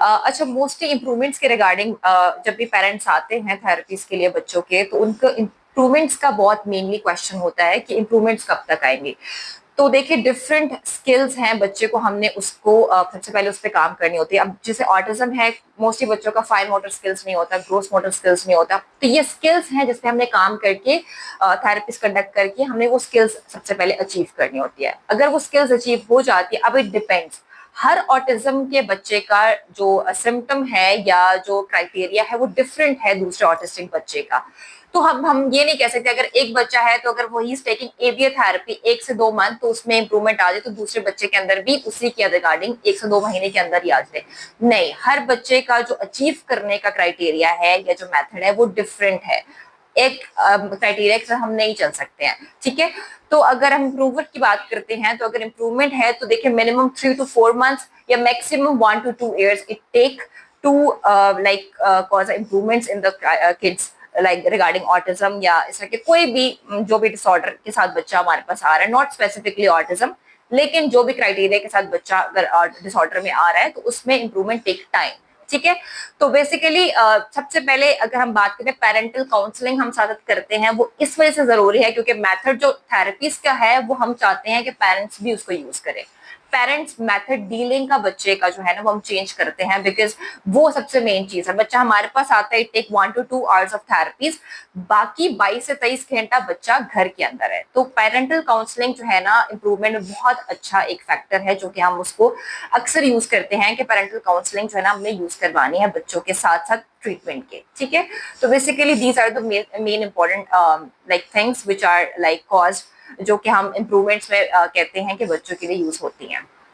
अच्छा, mostly improvements के regarding जब भी पेरेंट्स आते हैं थेरेपीज के लिए बच्चों के, तो उनको इम्प्रूवमेंट्स का बहुत मेनली क्वेश्चन होता है कि इम्प्रूवमेंट्स कब तक आएंगे। तो देखिए, डिफरेंट स्किल्स हैं बच्चे को, हमने उसको सबसे पहले उस पर काम करनी होती है। अब जैसे ऑटिज्म है, मोस्टली बच्चों का फाइन मोटर स्किल्स नहीं होता, ग्रोस मोटर स्किल्स नहीं होता, तो ये स्किल्स हैं जिसपे हमने काम करके, थेरेपिस्ट कंडक्ट करके हमने वो स्किल्स सबसे पहले अचीव करनी होती है। अगर वो स्किल्स अचीव हो जाती है, अब इट डिपेंड्स, हर ऑटिज्म के बच्चे का जो सिम्टम है या जो क्राइटेरिया है वो डिफरेंट है दूसरे ऑटिस्टिक बच्चे का। तो हम ये नहीं कह सकते अगर एक बच्चा है तो अगर वो ही टेकिंग एवीए थेरेपी 1 से 2 मंथ तो उसमें इंप्रूवमेंट आ जाए, तो दूसरे बच्चे के अंदर भी उसी के रिगार्डिंग 1 से 2 महीने के अंदर ही आ जाए। नहीं, हर बच्चे का जो अचीव करने का क्राइटेरिया है या जो मेथड है वो डिफरेंट है। एक क्राइटेरिया के साथ हम नहीं चल सकते हैं, ठीक है। तो अगर हम इम्प्रूवमेंट की बात करते हैं, तो अगर इम्प्रूवमेंट है तो देखिए मिनिमम 3 to 4 months या maximum 1 to 2 years it take to like cause improvements in the kids, like regarding autism या इस तरह के कोई भी जो भी डिसऑर्डर के साथ बच्चा हमारे पास आ रहा है, नॉट स्पेसिफिकली ऑटिज्म, लेकिन जो भी क्राइटेरिया के साथ बच्चा अगर डिसऑर्डर में आ रहा है तो उसमें इंप्रूवमेंट टेक टाइम, ठीक है। तो बेसिकली सबसे पहले अगर हम बात करें पेरेंटल काउंसलिंग हम साथ करते हैं, वो इस वजह से जरूरी है क्योंकि मेथड जो थेरेपीज का है वो हम चाहते हैं कि पेरेंट्स भी उसको यूज करें। पेरेंट्स मेथड डीलिंग का बच्चे का जो है ना वो हम चेंज करते हैं, बिकॉज वो सबसे मेन चीज है। बच्चा हमारे पास आता है, take 1 to 2 hours of therapies, बाकी 22 से 23 घंटा बच्चा घर के अंदर है। तो पेरेंटल काउंसलिंग जो है ना इंप्रूवमेंट में बहुत अच्छा एक फैक्टर है, जो कि हम उसको अक्सर यूज करते हैं कि पेरेंटल काउंसलिंग जो है ना हमने यूज करवानी है बच्चों के साथ साथ ट्रीटमेंट के, ठीक है। तो basically these are the main important like things which are like cause, जो कि हम इम्प्रूवमेंट्स में कहते हैं कि बच्चों के लिए यूज होती हैं।